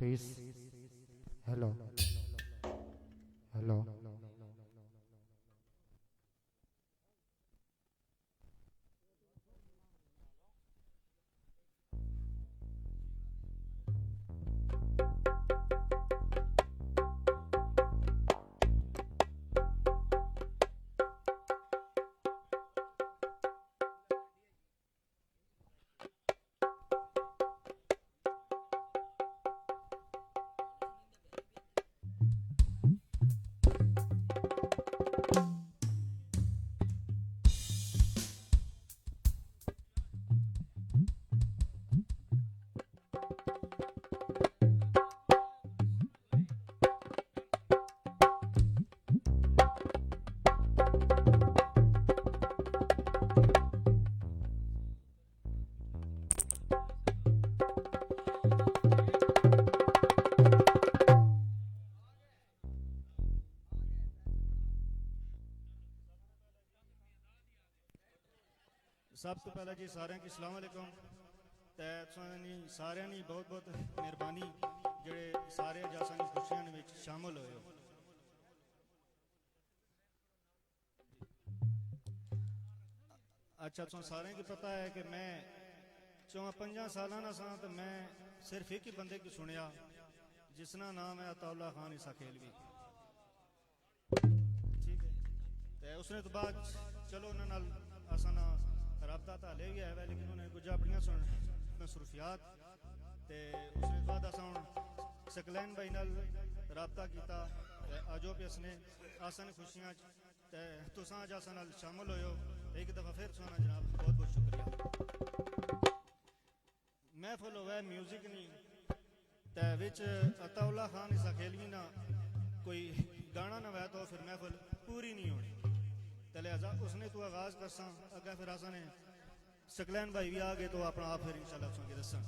Please. Hello. Hello. सब तो पहला जी सारे की सलाम अलैकुम ते सारे बहुत बहुत मेहरबानी जेड़े सारे जासां खुशियां में शामिल होए हो। अच्छा तुम सारे की पता है कि मैं 4-5 साल ना सा तो मैं सिर्फ एक ही बंदे की सुनिया जिसका नाम है अताउल्ला खान ईसा खेलवी। ठीक है तो उसने तो बाद चलो उन्होंने असा ना रबता तो ले गया है लेकिन उन्हें कुछ अपनियां मसरूफियात ते उसने बाद असा हुण सकलैन भाई नाल रबता किया अजो पे उसने आसन खुशियां ते तुसां अज असां नाल शामिल होयो एक दफ़ा फिर सुना जनाब बहुत बहुत शुक्रिया। महफिल होवे म्यूजिक नहीं ते विच अताउल्ला खान ईसा खेलवी ना कोई गाना ना वै तो फिर महफिल पूरी नहीं होनी ते लिहाजा उसने तो आगाज करसा अगर फिर आसा ने सकलैन भाई भी आ गए तो अपना आप फिर इंशाल्लाह सुन के दसा।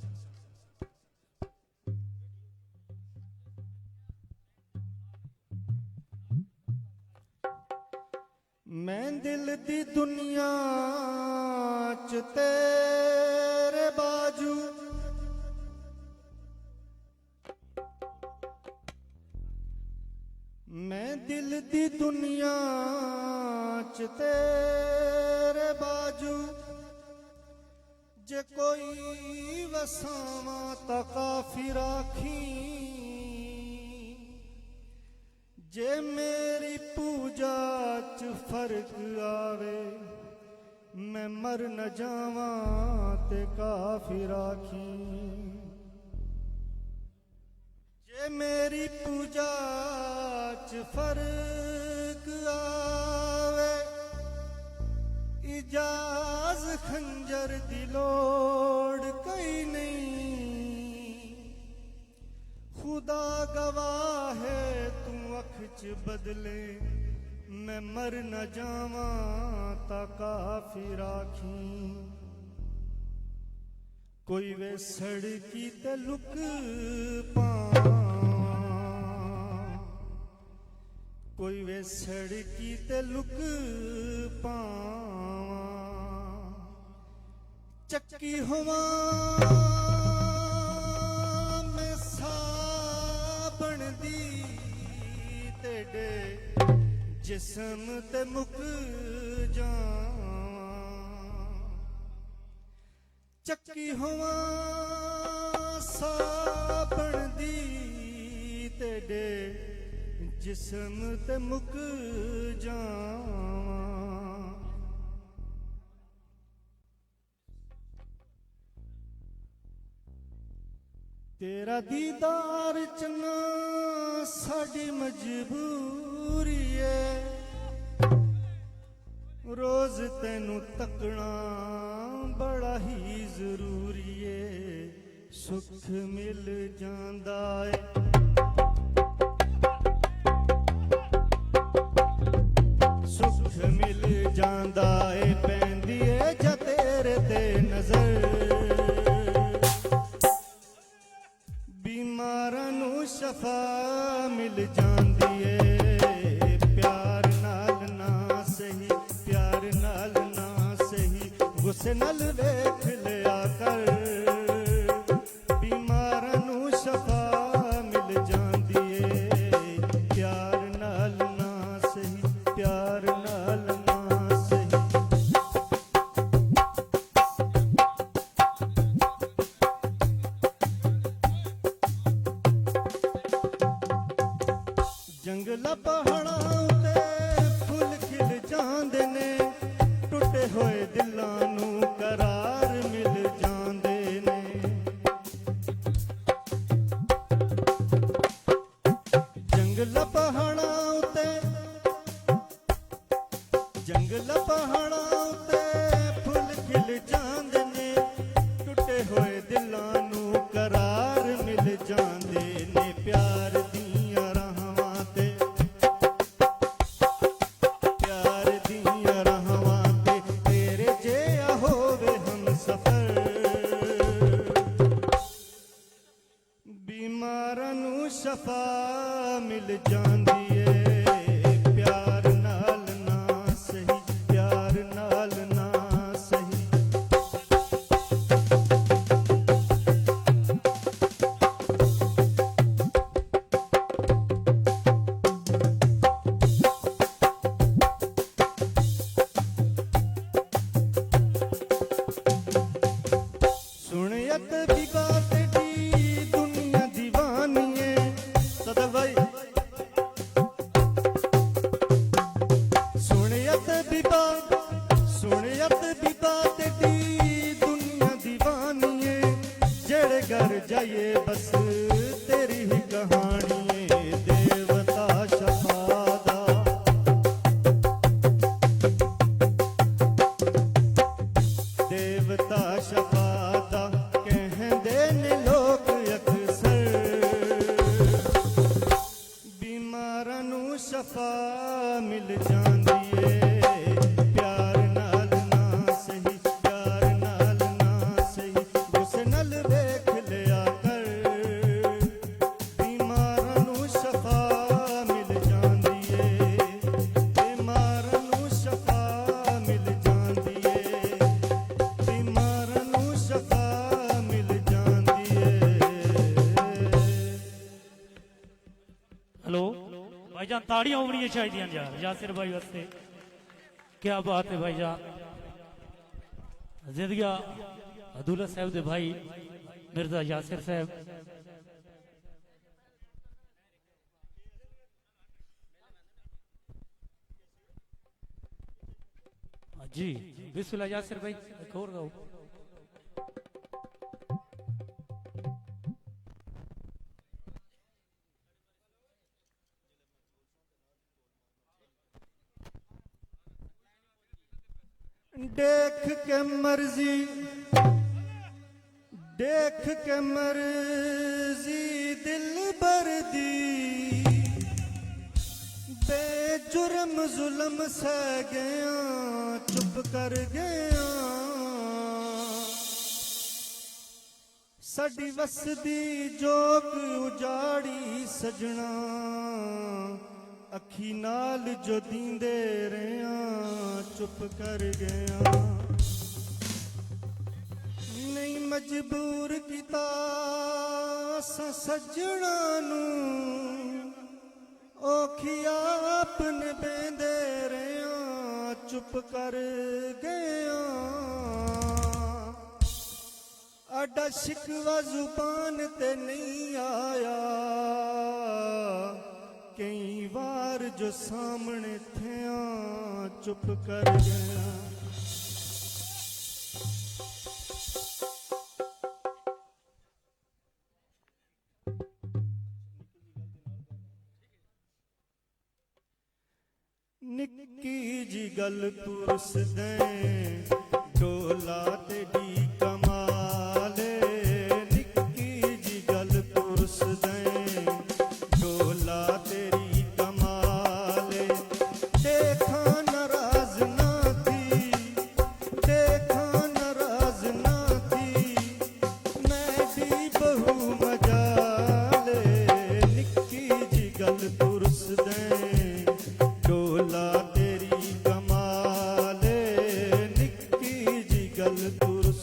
मैं दिल दी दुनिया च तेरे बाजू मैं दिल दी दुनिया च तेरे बाजू जे कोई वसावा ता काफी राखी जे मेरी पूजा च फर्क आवे मैं मर न जावा ते काफी राखी जे मेरी पूजा च फर्क आवे इजाज खंजर दी लोड़ कई नहीं खुदा गवाह है तू अख च बदले मैं मर न जावा ता काफी राखी कोई वे सड़की ते लुक पावा कोई वे सड़की ते लुक पावा चक्की होवा मैं साबण दी तेडे जिस्म ते मुक जावा चक्की होवा साबण दी तेडे जिस्म ते मुक जावा तेरा दीदार चना साडी मजबूरी है रोज तेनू तकना बड़ा ही जरूरी है सुख मिल जांदा है सुख मिल जांदा है पैंदी है जा तेरे ते नजर बीमारां नू शफा मिल जांदी है प्यार नाल ना सही प्यार नाल ना सही गुस्से नाल वेख लिया कर बीमारां नू शफा जंगला पहाड़ां उत्ते फुल खिल जांदे ने टुटे होए दिलां नूं करार मिल जांदे ने जंगला पहाड़ां उत्ते फुल खिल जांदे ने टुटे होए दिलां नूं करार मिल जांदे ने प्यार दियां राहां ते तेरे जिहा होवे हमसफर बीमारां नूं शफा मिल जांदी ए प्यार नाल ना सही प्यार नाल ना सही सुनियत भी बात दी दुनिया दीवानी है सदा भाई सुनियत भी बात दी दुनिया दीवानी है जेड़े घर जाइए बस तेरी ही कहानी है देवता शफादा देवता शफादा कहंदे ने लोग अक्सर बीमारां नूं शफा मिल जांदी ए प्यार नाल ना सही प्यार नाल ना सही गुस्से नाल वेख लिया कर बीमारां नूं शफा मिल जांदी ए बीमारां नूं शफा मिल जांदी ए बीमारां नूं शफा मिल जांदी ए हेलो भाईजान ताड़ियां होनी चाहिए यार यासिर भाई वास्ते क्या बात है भाईजान जिंदगिया अब्दुल्ला साहब दे भाई मिर्जा यासिर साहब जी बिस्मिल्लाह यासिर भाई एक और गाओ देख के मर्जी दिल बरदी बेजुर्म जुल्म सह गया चुप कर गया साडी वसदी जोग उजाड़ी सजना अखी नाल जो दींदे रहा चुप कर गया नहीं मजबूर किता सजना नूं औखिया अपने बेंदे रहा चुप कर गया आडा शिकवा जुबान ते नहीं आया कई बार जो सामने थे चुप कर गया निक्की जी गल पुरस दे डोला तेरी कमाले निक्की जी गल पुरस दे डोला तेरी कमाले देखा नाराज ना थी देखा नाराज ना थी मैं भी बहु मजाले निक्की जी गल पुरस दे डोला तेरी कमाले निक्की जी गल पुरस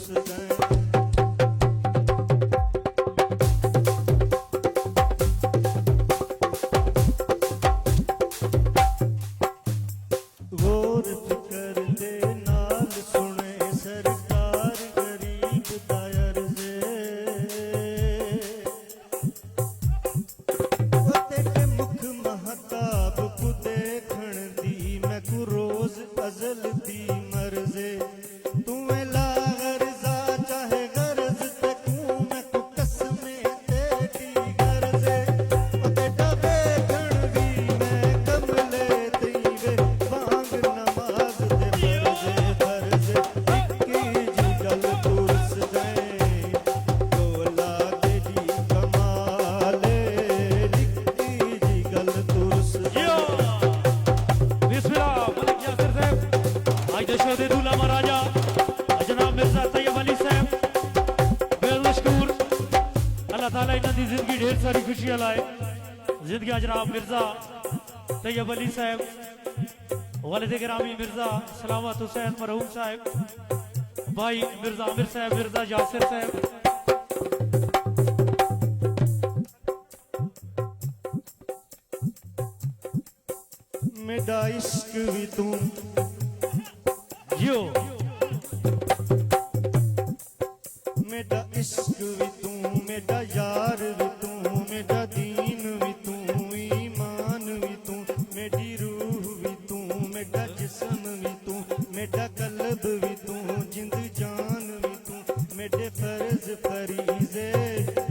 सारी खुशियां लाए जिंदगी जनाब मिर्जा तैयब अली साहब, वालिद गिरामी मिर्जा सलामत हुसैन मरहूम साहब, भाई मिर्जा आमिर साहब, मिर्जा यासिर साहब। मेरा इश्क भी तू यो मेरा इश्क भी तू, मेरा यार भी तू, मेरा दीन भी तू, ईमान भी तू, मेरी रूह भी तू, मेरा जिस्म भी तू, मेरा कल्ब भी तू, जिंद जान भी तू, मेरे फर्ज फरीज़े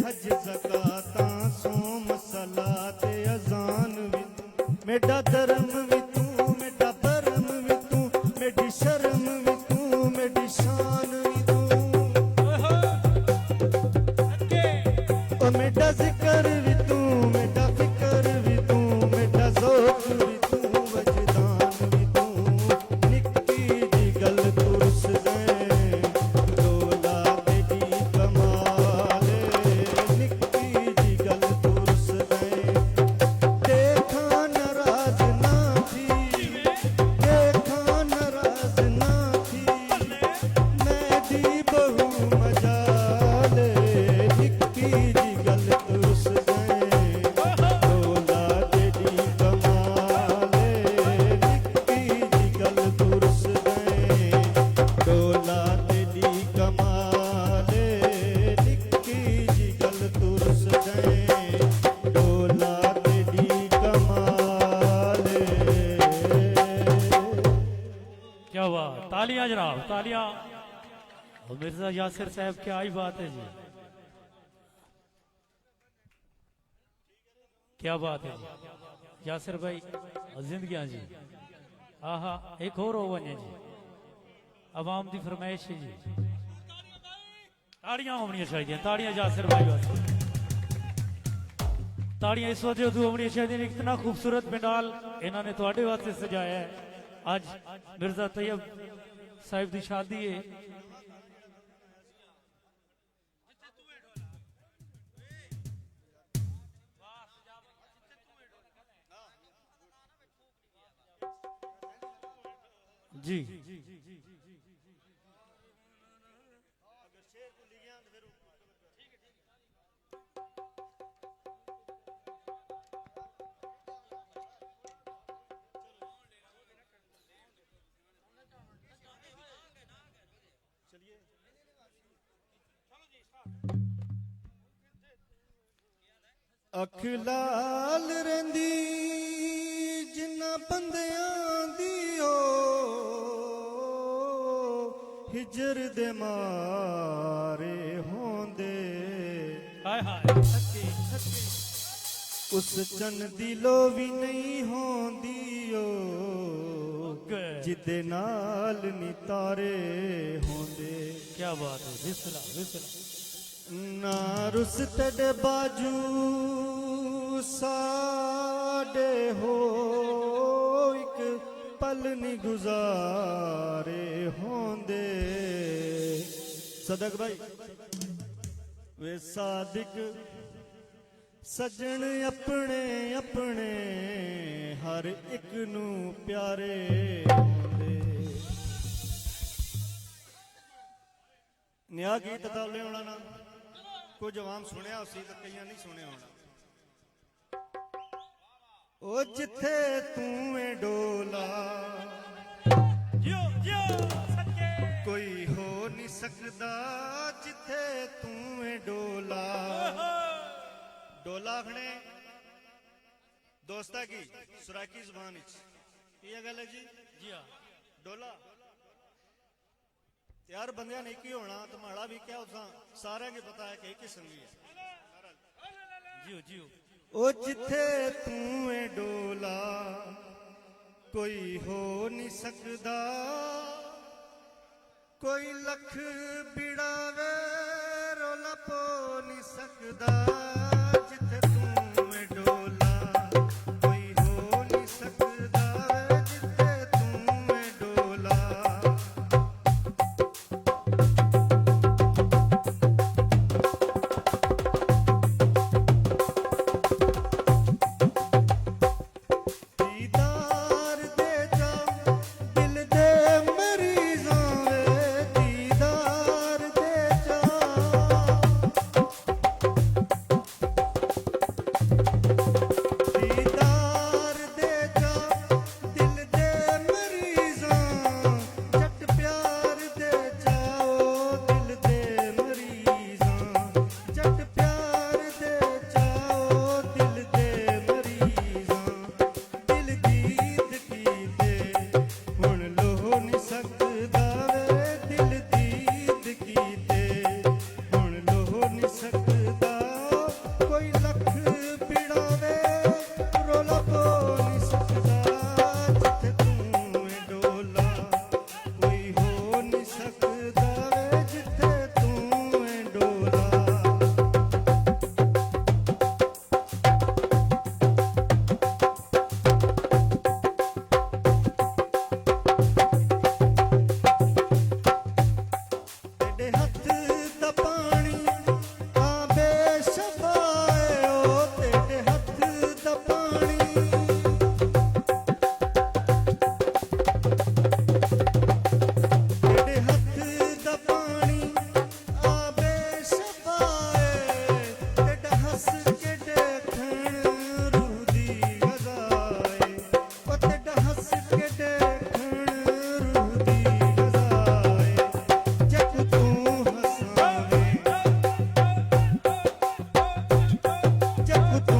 हज ज़काता सोम सलात अज़ान भी तू, मेरा धर्म भी तू, मेरा भरम भी तू, मेरी शर्म भी तू, मेरी शान भी तू, ओ मेरा जिक्र भी तू, मेरा फिक्र भी तू, मेरा ज़ौक़ भी तू, वजदान भी तू, निक्की दी गल तुरस दे डोला तेरी कमाल, निक्की दी गल तुरस दे देखा नाराज ना थी, देखा नाराज ना थी, मैं दी बहु मजाल, निक्की दी गल तुरस दे डोला तेरी कमाल, निक्की दी गल तुरस दे डोला तेरी कमाल, निक्की दी गल तुरस दे डोला तेरी कमाल। क्या बात, तालियां जनाब तालियां। और मिर्जा यासिर साहब क्या ही बात है जी, क्या बात है जी यासिर भाई और जिंदगियां जी। आहा एक और हो वने जी, अवाम की फरमाइश है जी, ताड़ियां होनी चाहिए, ताड़ियां यासिर भाई वास्ते, ताड़ियां इस वजह तो होनी चाहिए। इतना खूबसूरत पंडाल इन्होंने थोड़े वास्ते सजाया है। आज मिर्जा तैयब साहिब की शादी है। जी अख लाल रंदी जिन्ना बंदियां दी ओ हिजर दे मारे होंदे, हाय हाय सच्ची सच्ची उस चन दी लो भी नहीं होंदी ओ जिदे नाल नी तारे होंदे। क्या बात है, बिस्मिल्लाह बिस्मिल्लाह। ना रुस तेरे बाजू साडे हो एक पल नी गुजारे होंदे। सदक भाई वे सादिक सजन अपने अपने हर एक नू प्यारे होंदे। निया गीत ताले होना ना कुछ आवाम सुनिया उसी तो कई नहीं सुने होना। ओ जिथे तू है डोला जियो जियो सच्चे कोई हो नहीं सकदा, जिथे तू है डोला। डोला आखने दोस्ता की सुराकी जुबान ये गल है जी। जी हाँ डोला यार बंदिया ने की होना तो माड़ा भी क्या उसा सारे की पता है कि एक ही संगी है। जियो जियो ओ जिथे तू है डोला कोई हो नहीं सकदा, कोई लख बिड़ावे रोला पो नहीं सकदा। जिथे तू है डोला कोई हो नहीं सकदा, जिथे तू है डोला। पिड़ावे रोला पो नहीं सकदा जिथे तू है डोला कोई हो नहीं सकदा वे जिथे तू है डोला तेरे हथ दा पानी आबे शफाए ओ तेरे हथ दा पानी तेरे हथ दा पानी आबे शफाए तेरा हंस के देखण रूह दी गजाए ओ तेरा हंस के देखण रूह दी गजाए जब तू हंसावे जब तू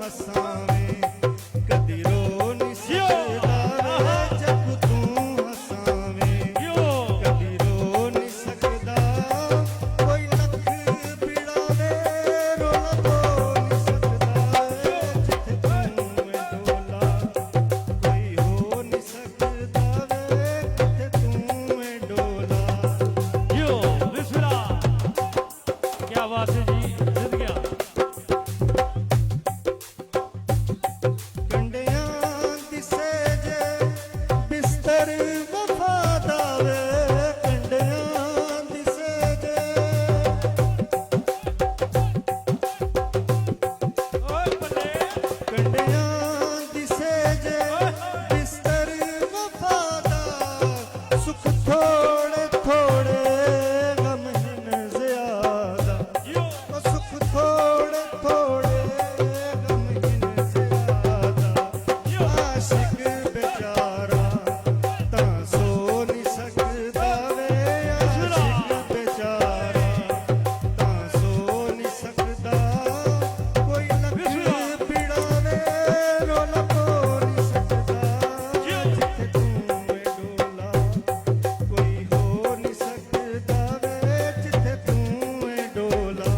हंसावे कदी रो नहीं सकदा वे जब तू हंसावे यो कदी रो नहीं सकदा कोई लख पिड़ावे रोला पो नहीं सकदा जिथे तू है डोला कोई हो नहीं सकदा वे जिथे तू है डोला यो बिस्मिल्लाह क्या बात है जी जिंद गया कंडियां दिसे जे बिस्तर वफा दावे कंडियां दिसे जे ओए बल्ले कंडियां दिसे जे बिस्तर वफा दा सुख थोड़े थोड़े गम हिन ज़्यादा यो ओ सुख थोड़े थोड़े गम हिन ज़्यादा यो आशिक बेचारा तां सो नहीं सकदा वे आशिक बेचारा तां सो नहीं सकदा कोई लख पिड़ावे रोला पो नहीं सकदा जिथे तू है डोला कोई हो नहीं सकदा वे जिथे तू है डोला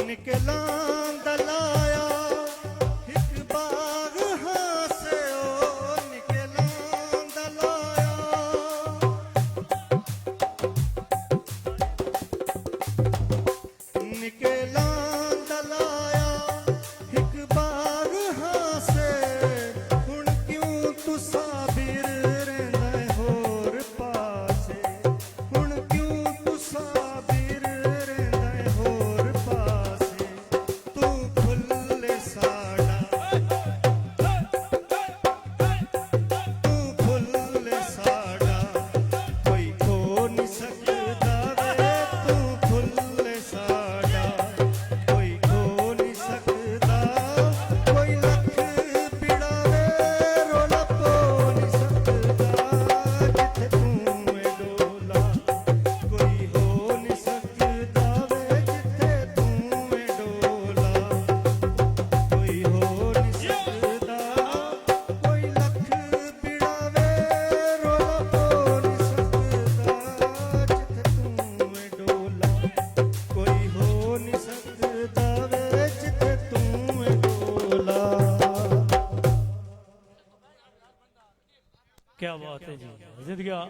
निकलां दलाया हिक बाग हासे ओ निकलां दलाया निकलां दलाया हिक बाग हासे हुण क्यों तू साबिर रहिंदा है होर पासे हुण क्यों तू साबिर रहिंदा है होर पासे तू खुले साड़ा तू खुले साड़ा कोई खो नहीं सकदा वे तू खुले साड़ा कोई खो नहीं सकदा कोई लख पिड़ावे रोला पो नहीं सकदा जिथे तू है डोला कोई हो नहीं सकदा वे जिथे तू है डोला कोई हो नहीं सकदा कोई लख पिड़ावे रोला पो नहीं सकदा जिथे तू है डोला कोई हो नहीं सकदा वे जिथे तू है डोला क्या बात है जी जिंद गया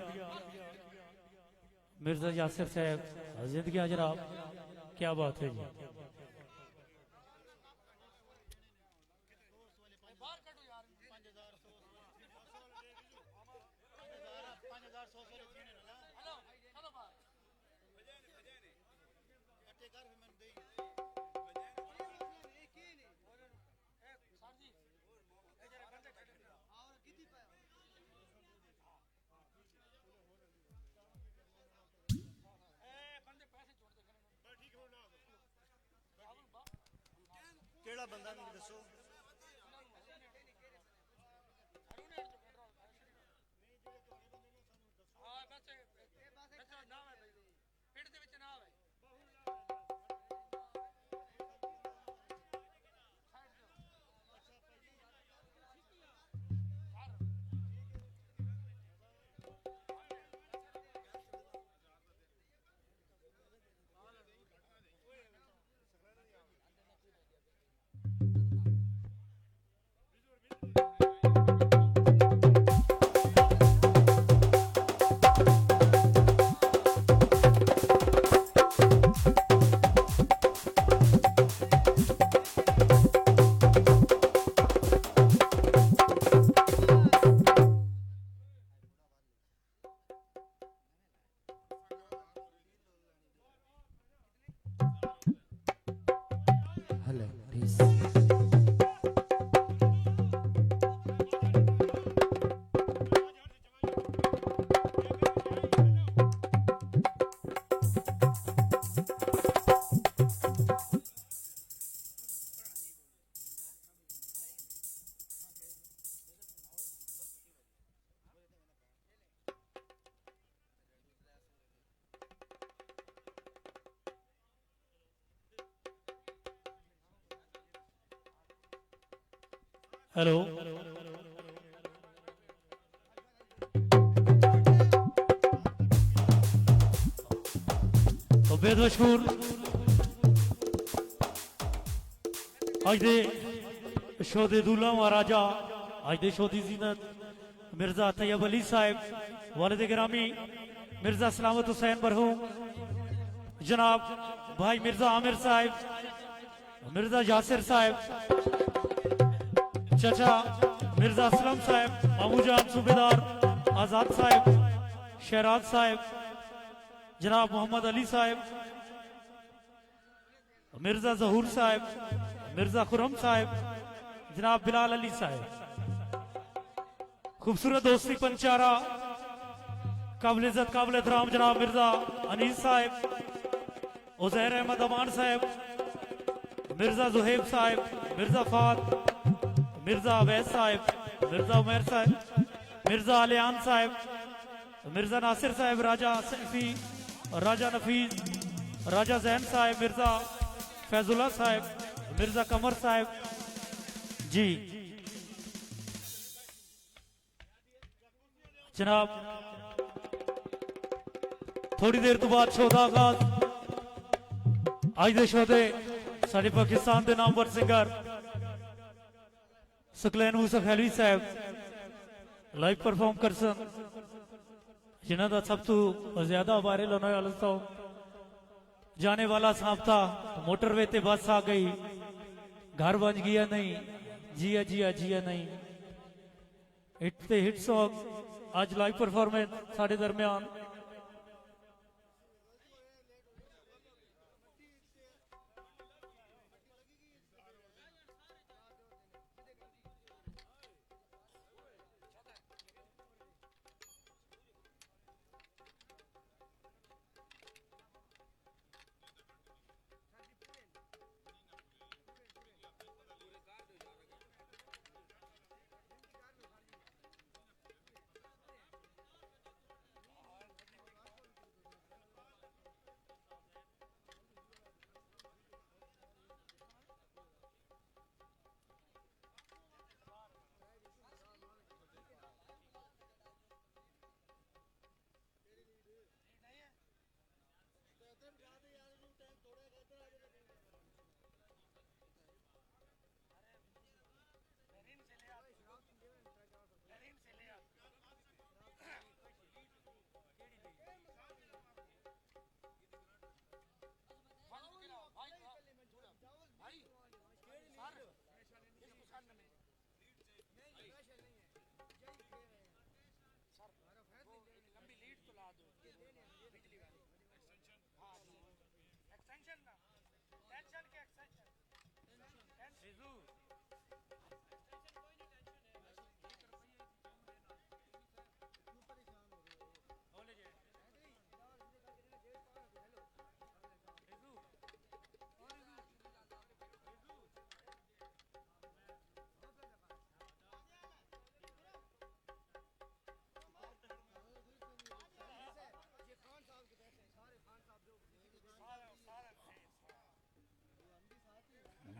मिर्जा यासिर साहब जिंद गया जनाब क्या बात है जी ਕਿਹੜਾ ਬੰਦਾ ਮੈਨੂੰ ਦੱਸੋ हेलो तो बेद मशहूर आज दे शो दे दूल्हा महाराजा आज दे शो दी जीनत मिर्जा तैयब अली साहब वालिद गिरामी मिर्जा सलामत हुसैन मरहूम जनाब भाई मिर्जा आमिर साहब मिर्जा यासिर साहब चाचा मिर्जा असलम साहब मामूजान सूबेदार आजाद साहब शहराज साहब जनाब मोहम्मद अली साहब मिर्जा जहूर साहब मिर्जा खुरम साहब जनाब बिलाल अली साहब खूबसूरत दोस्ती पंचारा काबिल इज्जत काबिल एहतराम जनाब मिर्जा अनीस साहब उजैर अहमद अमान साहब मिर्जा जुहेब साहब मिर्जा फात मिर्जा अवैस साहब मिर्जा उमैर साहब मिर्जा अलियान साहब मिर्जा नासिर साहब राजा सैफी राजा नफीज राजा जैन साहब मिर्जा फैजुल्ला साहब मिर्जा कमर साहब जी जनाब थोड़ी देर तो बाद शो का आगाज आज दे शो दे साडे पाकिस्तान के नामवर सिंगर सकलैन मूसफ हैलवी साहब लाइव परफॉर्म कर सन जिन्हों का सब तो ज्यादा वायरल होने वाला तो जाने वाला सांप था मोटरवे ते बस आ गई घर बन गया नहीं जिया जिया जिया नहीं हिट सॉन्ग आज लाइव परफॉर्मेंस साढ़े दरमियान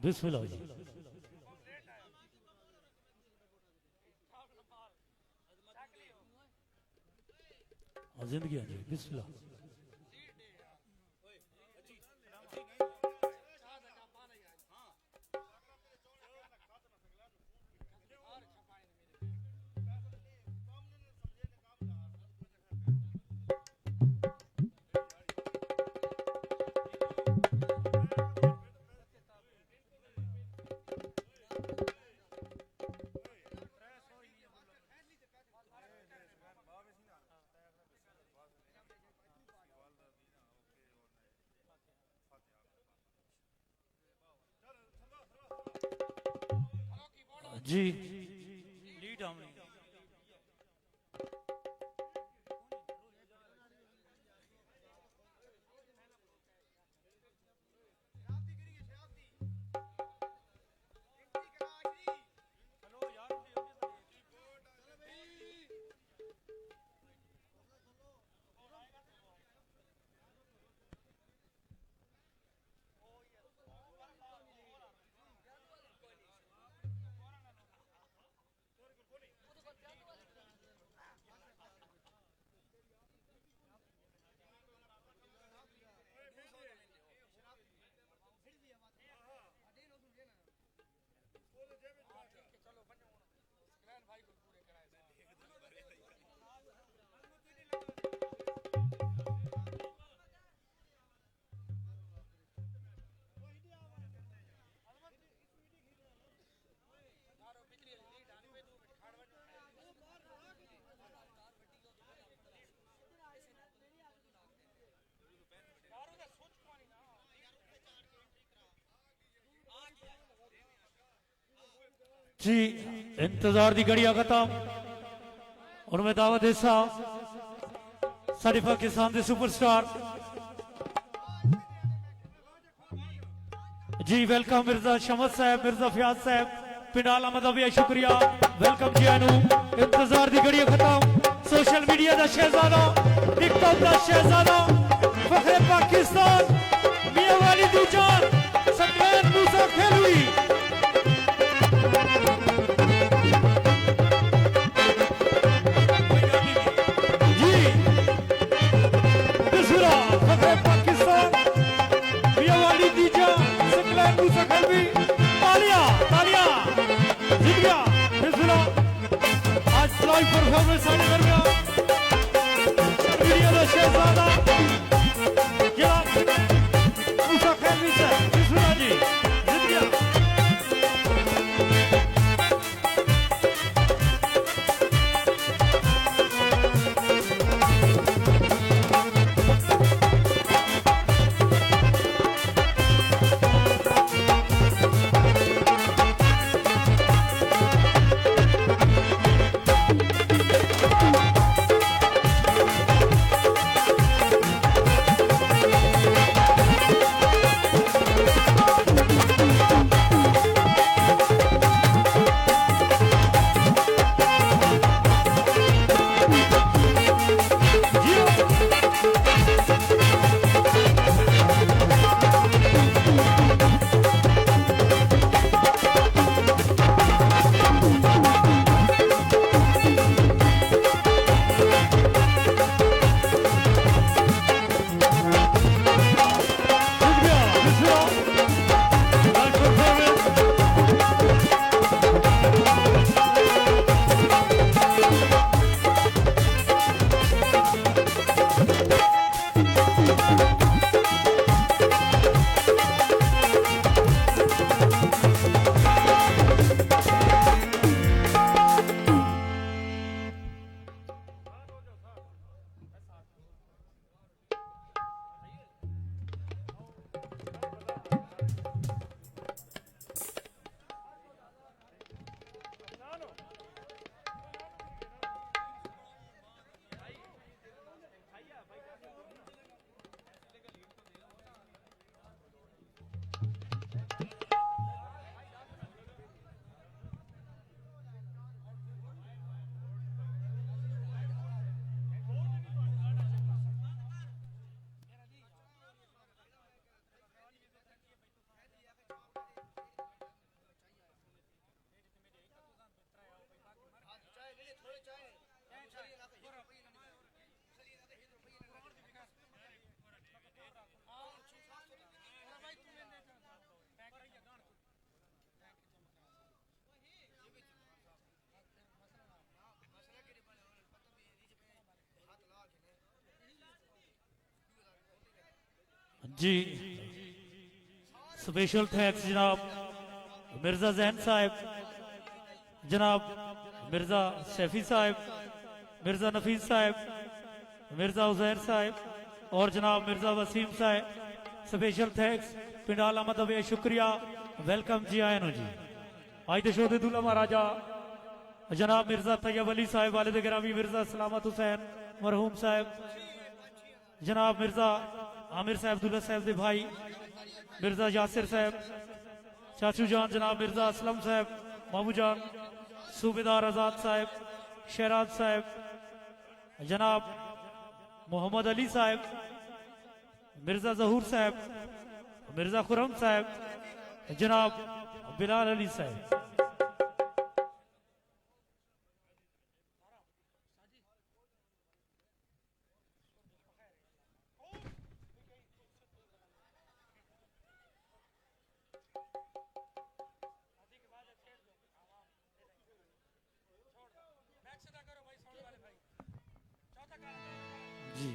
बिस्मिल्लाह जी जिंदगी जी बिस्मिल्लाह जी लीड हमने जी इंतजार दी घड़िया खत्म और मैं दावत हिस्सा सारे पाकिस्तान के सुपरस्टार जी वेलकम मिर्जा शमद साहब मिर्जा फयाज साहब पिंडाला मदविया शुक्रिया वेलकम जी आनू इंतजार दी घड़िया खत्म सोशल मीडिया दा शहजादा टिकटॉक दा शहजादा फखरे पाकिस्तान मियां वाली दी जान सकलैन मूसा खेलवी परफॉर्मेंस आने कर गया वीडियो दा शहजादा क्या मूसा खेलवी से बिस्मिल्लाह जी जित गया जी स्पेशल थैंक्स जनाब मिर्जा जैन साहब जनाब मिर्जा शैफी साहब मिर्जा नफीस साहब मिर्जा उजैर साहब और जनाब मिर्जा वसीम साहब स्पेशल थैंक्स पिंडाल अहमद अवे शुक्रिया वेलकम जी आयनो जी आज दे शो दे दूल्हा महाराजा जनाब मिर्जा तैयब अली साहब वालिद गिरामी मिर्जा सलामत हुसैन मरहूम साहब जनाब मिर्जा आमिर साहब दुल्ला साहब दे भाई मिर्जा यासिर साहब चाचू जान जनाब मिर्जा असलम साहब मामू जान सूबेदार आजाद साहब शहराज साहब जनाब मोहम्मद अली साहब मिर्जा जहूर साहब मिर्जा खुरम साहब जनाब बिलाल अली साहब जी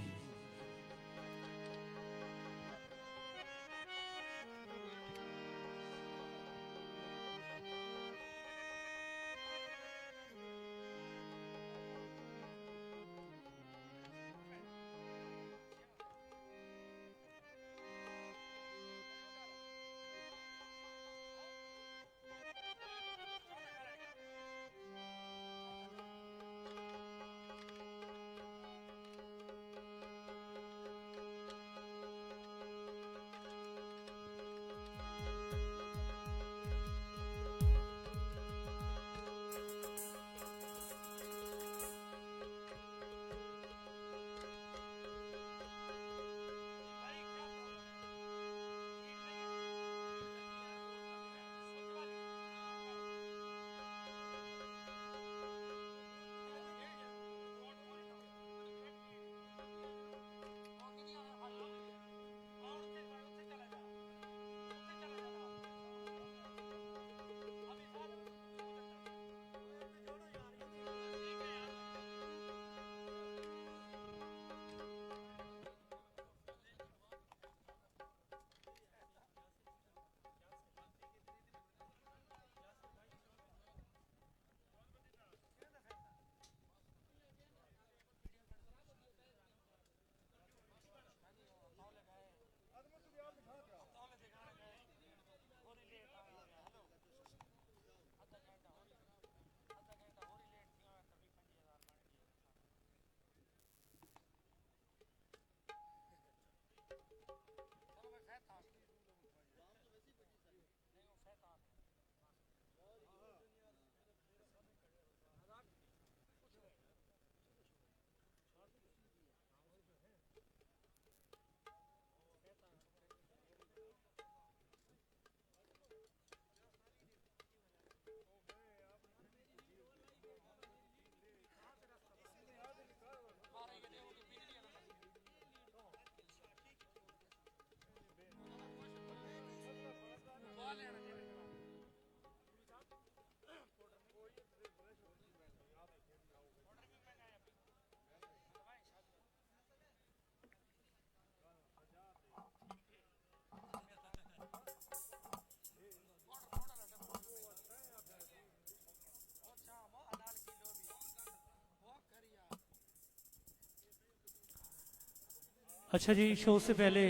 अच्छा जी, शो से पहले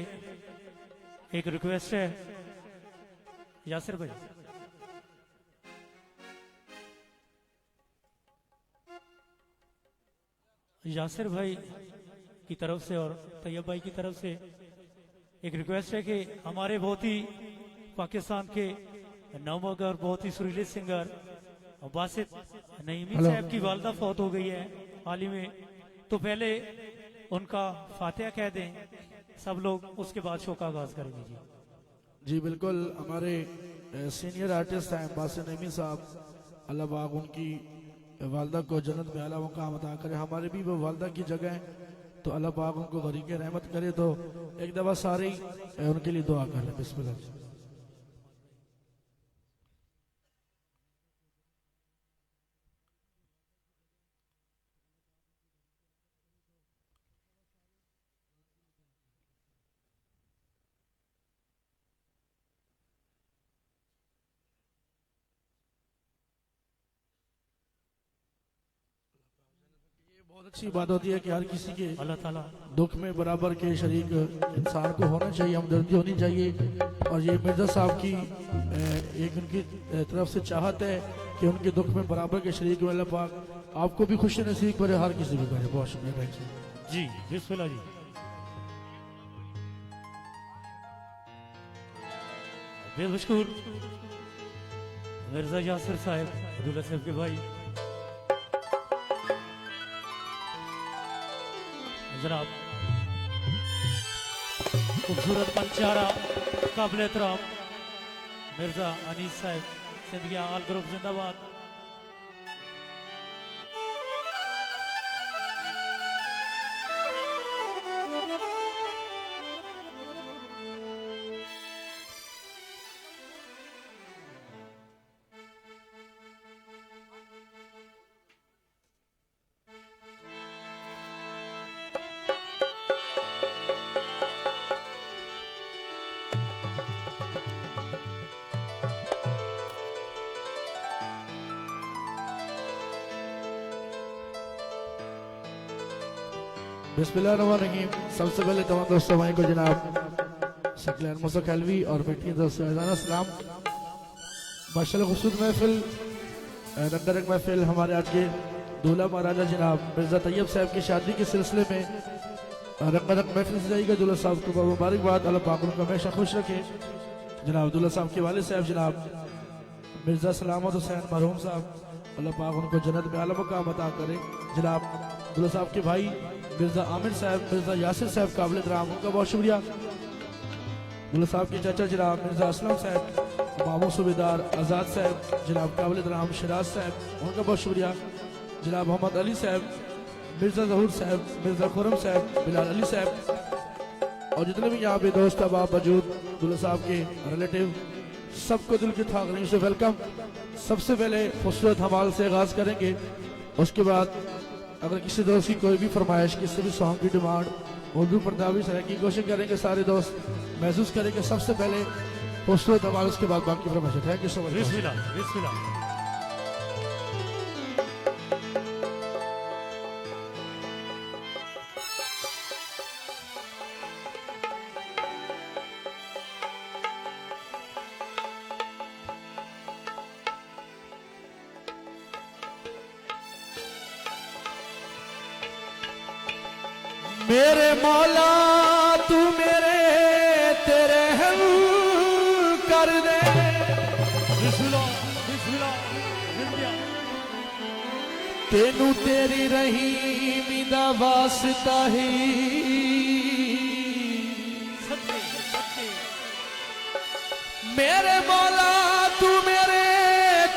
एक रिक्वेस्ट है यासिर भाई। यासिर भाई की तरफ से और तैयब भाई की तरफ से एक रिक्वेस्ट है कि हमारे बहुत ही पाकिस्तान के नौमग और बहुत ही सुरीले सिंगर बासित नईमी साहब की वालदा फौत हो गई है हाल ही में, तो पहले उनका फातिहा कह दें सब लोग, उसके बाद शो का आगाज करेंगे जी। जी बिल्कुल, हमारे सीनियर आर्टिस्ट हैं बासित नईमी साहब, अल्लाह पाक उनकी वालदा को जन्नत में आला मुकाम अता करे। हमारे भी वो वालदा की जगह है, तो अल्लाह पाक उनको गरीक रहमत करे। तो एक दफा सारे ही उनके लिए दुआ कर लें। बिस्मिल्लाह। बहुत अच्छी बात होती है कि हर किसी के अल्लाह ताला दुख में बराबर के शरीक इंसान को होना चाहिए, हमदर्दी होनी चाहिए। और ये मिर्जा साहब की एक उनकी तरफ से चाहत है कि उनके दुख में बराबर के शरीक में अल्लाह पाक आपको भी खुशी नसीब करे, हर किसी को करे। बहुत शुक्रिया, थैंक यू जी। बिस्मिल्लाह जी। बेमशकूर मिर्जा यासिर साहब, अब्दुल्ला साहब के भाई जनाब, खूबसूरत पंचारा काबिल एहतराम मिर्जा अनीस साहब, सिंधिया आल ग्रुप जिंदाबाद। बिस्मिल्लाहिर्रहमानिर्रहीम। सबसे पहले तमाम दोस्तों भाई को जनाब सकलैन मुसा खैलवी और बेटी दोस्तों अज़ाना सलाम। माशाल्लाह खूबसूरत महफिल, रंगारंग महफिल। हमारे आज के दूल्हा महाराजा जनाब मिर्जा तैयब साहब की शादी के सिलसिले में रंगारंग महफिल सजाएगा। दूल्हा साहब को मुबारकबाद, अल्लाह पाक उनको हमेशा खुश रखे। जनाब दूल्हा साहब के वालिद साहब जनाब मिर्जा सलामत हुसैन मरहूम साहब, अल्लाह पाक उनको जन्नत में आला मुकाम अता करे। जनाब दूल्हा साहब के भाई मिर्जा आमिर साहब, मिर्जा यासिर साहब काबिल एहतराम, उनका बहुत शुक्रिया। दूल्हा साहब के चाचा जनाब मिर्जा असलम साहब, मामू सूबेदार आज़ाद साहब जनाब काबिल एहतराम शराज साहब, उनका बहुत शुक्रिया। जनाब मोहम्मद अली साहब, मिर्जा जहूर साहब, मिर्जा खुरम साहब, बिलाल अली साहब और जितने भी यहाँ पे दोस्त अब मौजूद दूल्हा साहब के रिलेटिव, सबको दिल की थागनी से वेलकम। सबसे पहले खूबसूरत हमाल से आगाज करेंगे, उसके बाद अगर किसी दोस्त की कोई भी फरमाइश, किसी भी सॉन्ग की डिमांड उर्दू परदावी सर की कोशिश करेंगे, सारे दोस्त महसूस करेंगे। सबसे पहले खूबसूरत हमाल, उसके बाद बाकी फरमाइश। Thank you so much. बिस्मिल्लाह बिस्मिल्लाह। मेरे मौला तू मेरे तेरे हम कर दे। बिस्मिल्लाह बिस्मिल्लाह बिस्मिल्लाह। तेनू तेरी रहीमी दा वास्ता ही, सच्चे सच्चे मेरे मौला तू मेरे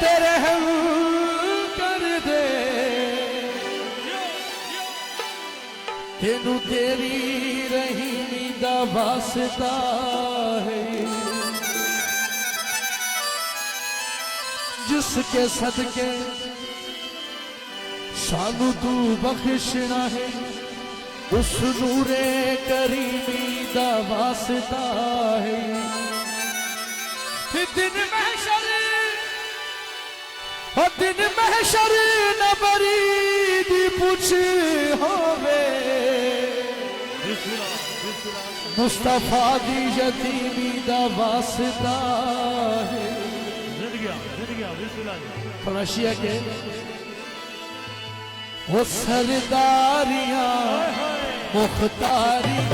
तेरे हम कर दे। तेनू तेरी रहीमी दा वास्ता है, जिसके सदके सानू तू बख्शना है, उस नूरे करीमी दा वास्ता है। दिन महशर दिन महशर न बरी दी पुछ होवे, मुस्तफा दी यतीमी दा वास्ता है। जिंद गया बिस्मिल्लाह जी। थोड़ा शिया के वो सरदारियां मुख्तारियां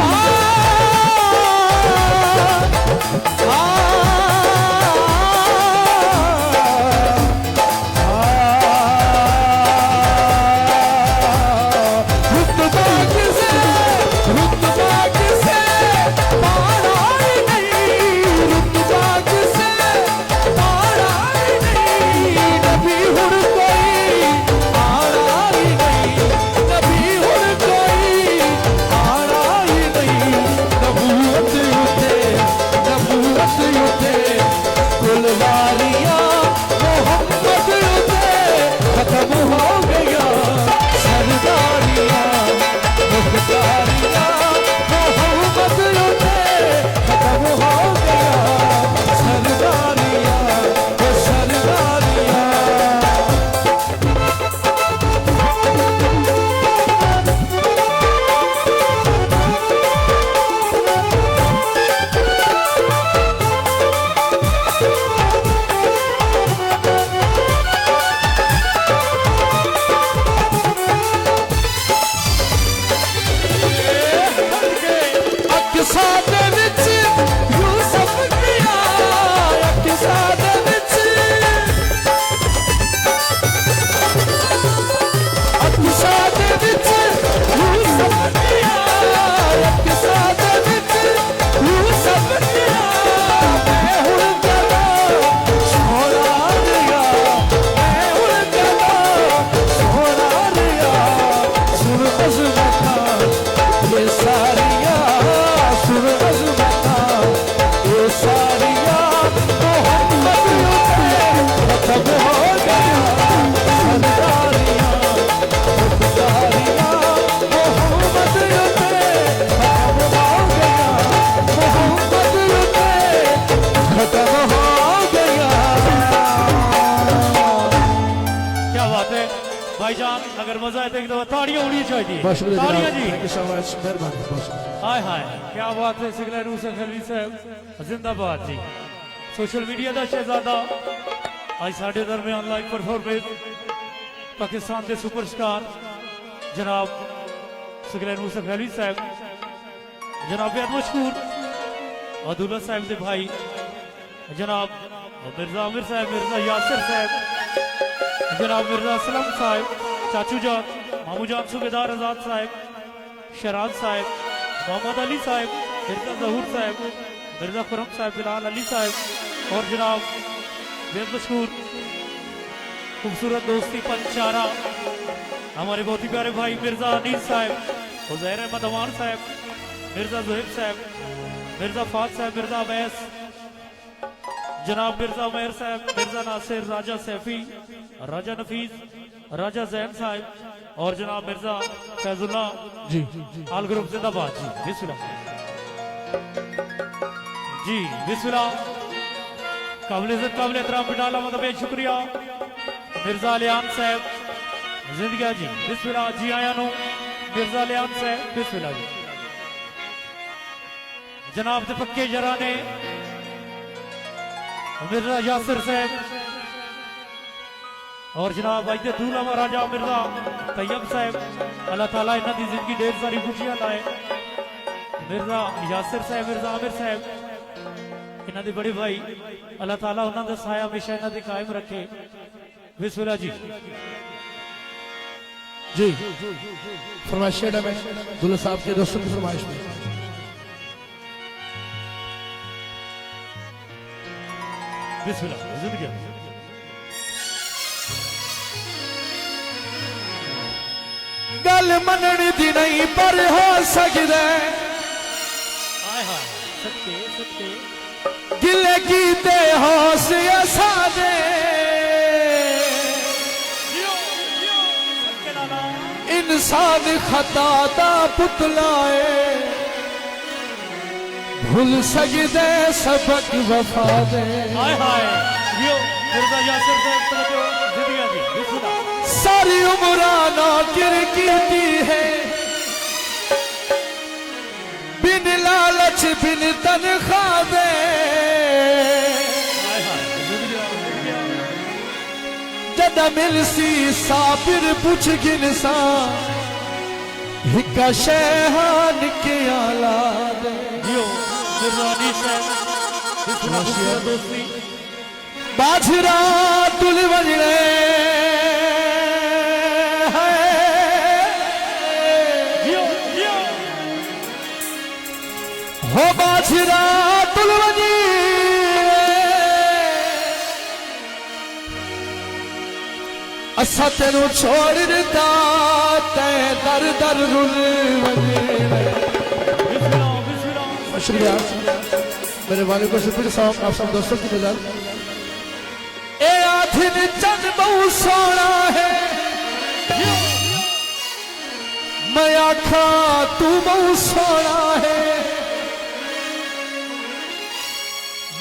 Ah! भाईजान अगर मजा आए तो एक दफा ताड़ियां उड़नी चाहिए। बहुत शुक्रिया ताड़ियां जनाब, जी। थैंक यू सो मच, मेहरबानी, बहुत शुक्रिया। हाय हाय क्या बात है। सिगलैन हुसैन खलवी साहब जिंदाबाद जी। सोशल मीडिया का शहजादा आज साढ़े दरम्यान लाइव परफॉर्मेंस पाकिस्तान के सुपरस्टार जनाब सिगलैन हुसैन खलवी साहब, जनाब बेहद मशहूर अब्दुल्ला साहब के भाई जनाब मिर्जा आमिर साहब, मिर्जा यासिर साहब, जनाब मिर्जा असलम साहब, चाचू जान मामू जान सूबेदार आजाद साहब, शराज साहब, मोहम्मद अली साहब, मिर्जा जहूर साहब, मिर्जा खुरम साहब, बिलाल अली साहब और जनाब बेहद मशहूर खूबसूरत दोस्ती पंचारा हमारे बहुत ही प्यारे भाई मिर्जा अनीस साहब, हुजैर अहमद अमान साहब, मिर्जा जुहैब साहब, मिर्जा फात साहब, मिर्जा अवैस, जनाब मिर्जा उमैर साहब, मिर्जा नासिर, राजा सैफी, राजा नफीस, राजा जैन साहब और जनाब मिर्जा फैजुल्ला जी आल ग्रुप जिंदाबाद जी। बिस्मिल्लाह जी, बिस्मिल्लाह। काबिल इज्जत काबिल एहतराम बिटाला मतलब शुक्रिया मिर्जा लियान साहब जिंदगी जी। बिस्मिल्लाह जी आया नो मिर्जा लियान साहब, बिस्मिल्लाह जी। जनाब दे पक्के जरा ने मिर्जा यासिर साहब और जनाब अज के दूल्हा महाराजा मिर्जा तैयब साहब, अल्लाह ताला इन्हों की जिंदगी ढेर सारी खुशियां लाए। मिर्जा यासिर साहब, मिर्जा आमिर साहब इन्हों के बड़े भाई, अल्लाह ताला उन्होंने साया हमेशा इन्हों के कायम रखे। बिस्मिल्लाह जी जी फरमाइश है में दुल्हा साहब के दोस्तों की फरमाइश में बिस्मिल्लाह जिंदगी गल मनण दी नहीं पर हो सकदा हाय हाय सत्ते सत्ते गिले कीते हौसे सादे इंसान खता दा पुतला है भूल सकदे सबक वफा दे। हाय हाय यो मिर्जा यासिर साहब समझो जिंदगी जी। बिस्मिल्लाह सारी उम्र नौकर कीती है बिन लालच बिन तनख्वाह दे। हाय हाय जिंदगी जदा मिलसी साबिर पुछ गिनसा हिका शहन के आला दे। यो मिर्जा अनीस साहब, बिस्मिल्लाह खूबसूरत दोस्ती बाजरा तुल वजने यो यो हो बाजरा तुल वजी असा तेनू छोड़ दिता तै दर दर रुल वजे। बिस्मिल्लाह बिस्मिल्लाह। शुक्रिया मेरे वालिद को शुक्रिया साहब, आप सब दोस्तों की नजर ए आखिर चंद बहु सोना है मैं आखा तू बहु सोना है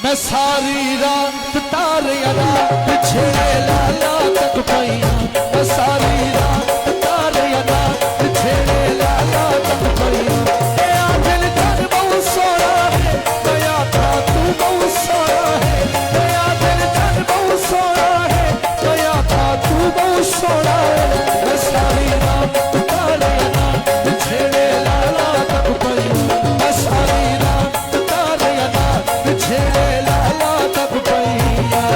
मैं सारी रात तारे अदा पीछे लाला तक पाइया मैं सारी रात तारे अदा पीछे लाला तक पाइया ए आखिर चंद बहु सोना है मैं आखा तू बहु सोना है मैं आखिर चंद बहु सोना है मैं आखा तू बहु सोना है मैं सारी रात तारे अदा पीछे लाला तक पाइया मैं सारी रात तारे अदा पीछे लाला तक पाइया।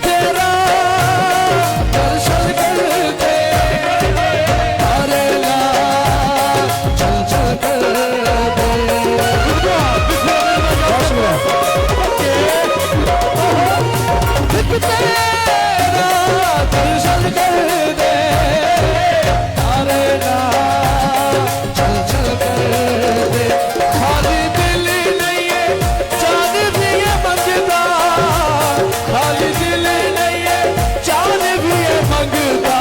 तेरा दर्शन कर दे तारे ला चल चल कर दे तेरा दर्शन कर दे तारे ला चल चल कर दे खाली दिल नहीं है जान भी है मंगता खाली दिल नहीं है जान भी है मंगता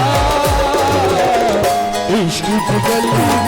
इश्क की गली